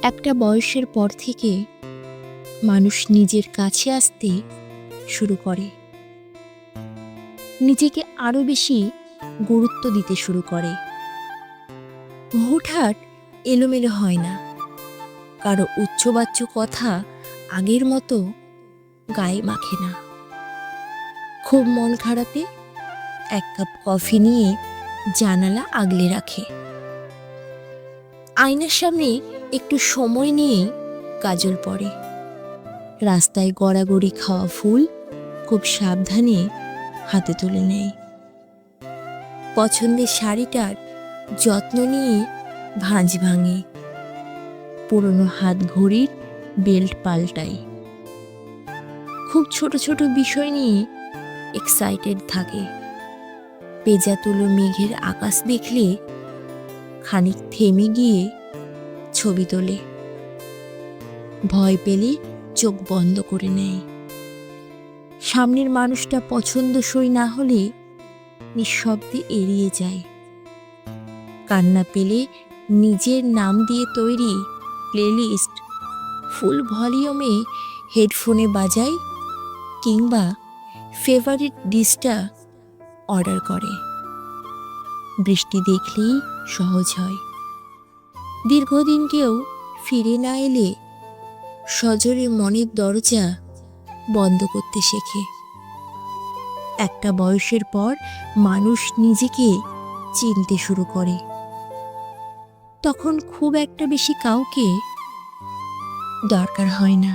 একটা বয়সের পর থেকে মানুষ নিজের কাছে আসতে শুরু করে, নিজেকে আরো বেশি গুরুত্ব দিতে শুরু করে। হুটহাট এলোমেলো হয় না, কারো উচ্চবাচ্য কথা আগের মতো গায়ে মাখে না। খুব মন খারাপে এক কাপ কফি নিয়ে জানালা আগলে রাখে, আয়নার সামনে একটু সময় নিয়ে কাজল পড়ে, রাস্তায় গড়াগড়ি খাওয়া ফুল খুব সাবধানে হাতে তুলে নেয়, পছন্দের শাড়িটার যত্ন নিয়ে ভাঁজ ভাঙে, পুরনো হাত ঘড়ির বেল্ট পাল্টায়। খুব ছোট ছোট বিষয় নিয়ে এক্সাইটেড থাকে। পেঁজা তুলো মেঘের আকাশ দেখলে খানিক থেমে গিয়ে ছবি তোলে, ভয় পেলে চোখ বন্ধ করে নেয়। সামনের মানুষটা পছন্দসই না হলে নিঃশব্দে এড়িয়ে যায়। কান্না পেলে নিজের নাম দিয়ে তৈরি প্লেলিস্ট ফুল ভলিউমে হেডফোনে বাজায়, কিংবা ফেভারিট ডিশটা অর্ডার করে। বৃষ্টি দেখলেই সহজ হয়। দীর্ঘদিন কেউ ফিরে না এলে সজোরে মনের দরজা বন্ধ করতে শেখে। একটা বয়সের পর মানুষ নিজেকে চিনতে শুরু করে, তখন খুব একটা বেশি কাউকে দরকার হয় না।